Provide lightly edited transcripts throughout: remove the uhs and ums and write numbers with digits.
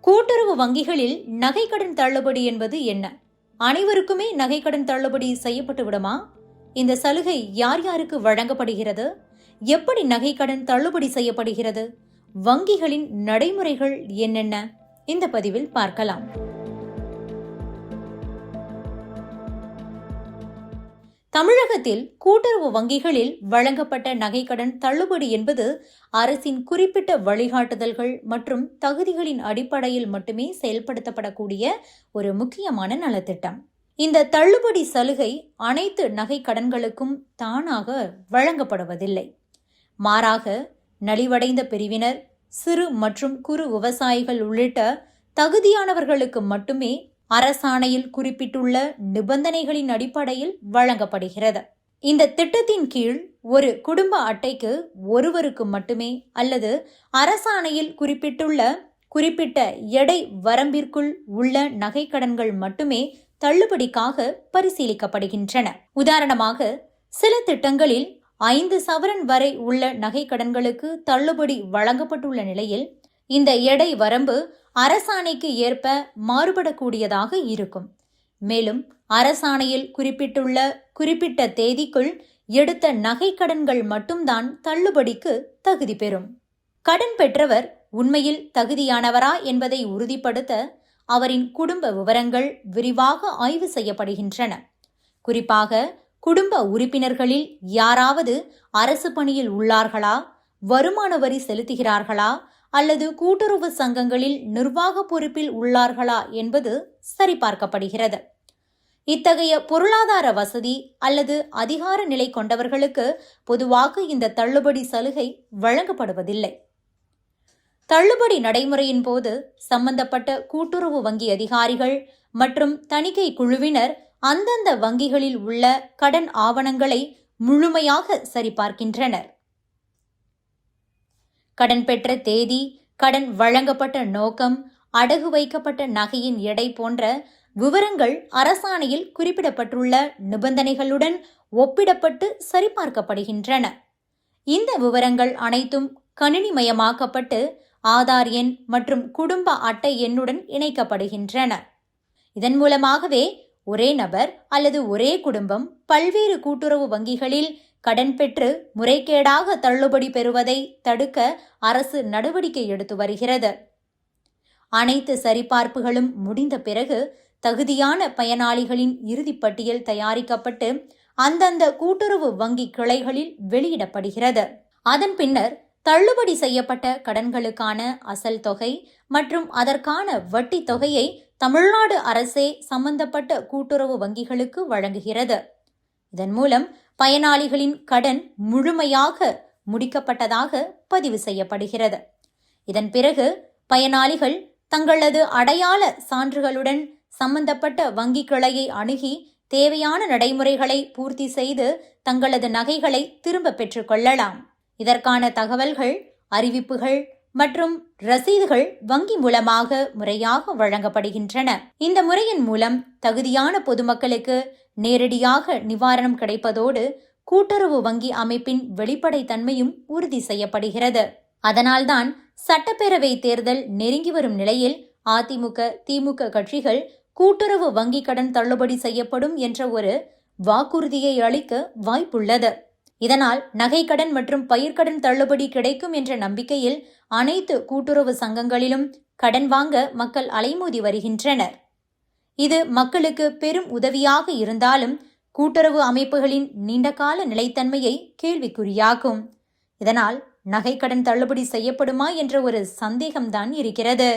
கூட்டுறவு வங்கிகளில் நகைக்கடன் தள்ளுபடி என்பது என்ன? அனைவருக்குமே நகைக்கடன் தள்ளுபடி செய்யப்பட்டு விடுமா? இந்த சலுகை யார் யாருக்கு வழங்கப்படுகிறது? எப்படி நகைக்கடன் தள்ளுபடி செய்யப்படுகிறது? வங்கிகளின் நடைமுறைகள் என்னென்ன? இந்த பதிவில் பார்க்கலாம். தமிழகத்தில் கூட்டுறவு வங்கிகளில் வழங்கப்பட்ட நகைக்கடன் தள்ளுபடி என்பது அரசின் குறிப்பிட்ட வழிகாட்டுதல்கள் மற்றும் தகுதிகளின் அடிப்படையில் மட்டுமே செயல்படுத்தப்படக்கூடிய ஒரு முக்கியமான நலத்திட்டம். இந்த தள்ளுபடி சலுகை அனைத்து நகைக்கடன்களுக்கும் தானாக வழங்கப்படுவதில்லை. மாறாக நலிவடைந்த பிரிவினர், சிறு மற்றும் குறு விவசாயிகள் உள்ளிட்ட தகுதியானவர்களுக்கு மட்டுமே அரசாணையில் குறிப்பிட்டுள்ள நிபந்தனைகளின் அடிப்படையில் வழங்கப்படுகிறது. இந்த திட்டத்தின் கீழ் ஒரு குடும்ப அட்டைக்கு ஒருவருக்கு மட்டுமே அல்லது அரசாணையில் குறிப்பிட்ட எடை வரம்பிற்குள் உள்ள நகைக்கடன்கள் மட்டுமே தள்ளுபடிக்காக பரிசீலிக்கப்படுகின்றன. உதாரணமாக, சில திட்டங்களில் 5 சவரன் வரை உள்ள நகைக்கடன்களுக்கு தள்ளுபடி வழங்கப்பட்டுள்ள நிலையில் இந்த எடை வரம்பு அரசாணைக்கு ஏற்ப மாறுபடக்கூடியதாக இருக்கும். மேலும் அரசாணையில் குறிப்பிட்ட தேதிக்குள் எடுத்த நகைக்கடன்கள் மட்டும்தான் தள்ளுபடிக்கு தகுதி பெறும். கடன் பெற்றவர் உண்மையில் தகுதியானவரா என்பதை உறுதிப்படுத்த அவரின் குடும்ப விவரங்கள் விரிவாக ஆய்வு செய்யப்படுகின்றன. குறிப்பாக குடும்ப உறுப்பினர்களில் யாராவது அரசு பணியில் உள்ளார்களா, வருமான வரி செலுத்துகிறார்களா அல்லது கூட்டுறவு சங்கங்களில் நிர்வாக பொறுப்பில் உள்ளார்களா என்பது சரிபார்க்கப்படுகிறது. இத்தகைய பொருளாதார வசதி அல்லது அதிகார நிலை கொண்டவர்களுக்கு பொதுவாக இந்த தள்ளுபடி சலுகை வழங்கப்படுவதில்லை. தள்ளுபடி நடைமுறையின் போது சம்பந்தப்பட்ட கூட்டுறவு வங்கி அதிகாரிகள் மற்றும் தணிக்கை குழுவினர் அந்தந்த வங்கிகளில் உள்ள கடன் ஆவணங்களை முழுமையாக சரிபார்க்கின்றனர். கடன் பெற்ற தேதி, கடன் வழங்கப்பட்ட நோக்கம், அடகு வைக்கப்பட்ட நகையின் எடை போன்ற விவரங்கள் அரசாணையில் குறிப்பிடப்பட்டுள்ள நிபந்தனைகளுடன் ஒப்பிடப்பட்டு சரிபார்க்கப்படுகின்றன. இந்த விவரங்கள் அனைத்தும் கணினிமயமாக்கப்பட்டு ஆதார் எண் மற்றும் குடும்ப அட்டை எண்ணுடன் இணைக்கப்படுகின்றன. இதன் மூலமாகவே ஒரே நபர் அல்லது ஒரே குடும்பம் பல்வேறு கூட்டுறவு வங்கிகளில் கடன் பெற்று முறைகேடாக தள்ளுபடி பெறுவதை தடுக்க அரசு நடவடிக்கை எடுத்து வருகிறது. அனைத்து சரிபார்ப்புகளும் முடிந்த பிறகு தகுதியான பயனாளிகளின் இறுதிப்பட்டியல் தயாரிக்கப்பட்டு அந்தந்த கூட்டுறவு வங்கி கிளைகளில் வெளியிடப்படுகிறது. அதன் பின்னர் தள்ளுபடி செய்யப்பட்ட கடன்களுக்கான அசல் தொகை மற்றும் அதற்கான வட்டி தொகையை தமிழ்நாடு அரசே சம்பந்தப்பட்ட கூட்டுறவு வங்கிகளுக்கு வழங்குகிறது. இதன் மூலம் பயனாளிகளின் கடன் முழுமையாக முடிக்கப்பட்டதாக பதிவு செய்யப்படுகிறது. இதன் பிறகு பயனாளிகள் தங்களது அடையாள சான்றுகளுடன் சம்பந்தப்பட்ட வங்கி கிளையை அணுகி தேவையான நடைமுறைகளை பூர்த்தி செய்து தங்களது நகைகளை திரும்ப பெற்றுக் கொள்ளலாம். இதற்கான தகவல்கள், அறிவிப்புகள் மற்றும் ரசீதுகள் வங்கி மூலமாக முறையாக வழங்கப்படுகின்றன. இந்த முறையின் மூலம் தகுதியான பொதுமக்களுக்கு நேரடியாக நிவாரணம் கிடைப்பதோடு கூட்டுறவு வங்கி அமைப்பின் வெளிப்படைத்தன்மையும் உறுதி செய்யப்படுகிறது. அதனால்தான் சட்டப்பேரவை தேர்தல் நெருங்கி வரும் நிலையில் அதிமுக, திமுக கட்சிகள் கூட்டுறவு வங்கி கடன் தள்ளுபடி செய்யப்படும் என்ற ஒரு வாக்குறுதியை அளிக்க வாய்ப்புள்ளது. இதனால் நகைக்கடன் மற்றும் பயிர்க்கடன் தள்ளுபடி கிடைக்கும் என்ற நம்பிக்கையில் அனைத்து கூட்டுறவு சங்கங்களிலும் கடன் வாங்க மக்கள் அலைமோதி வருகின்றனர். இது மக்களுக்கு பெரும் உதவியாக இருந்தாலும் கூட்டுறவு அமைப்புகளின் நீண்டகால நிலைத்தன்மையை கேள்விக்குறியாகும். இதனால் நகைக்கடன் தள்ளுபடி செய்யப்படுமா என்ற ஒரு சந்தேகம்தான் இருக்கிறது.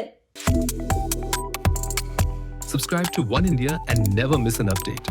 Subscribe to One India and never miss an update.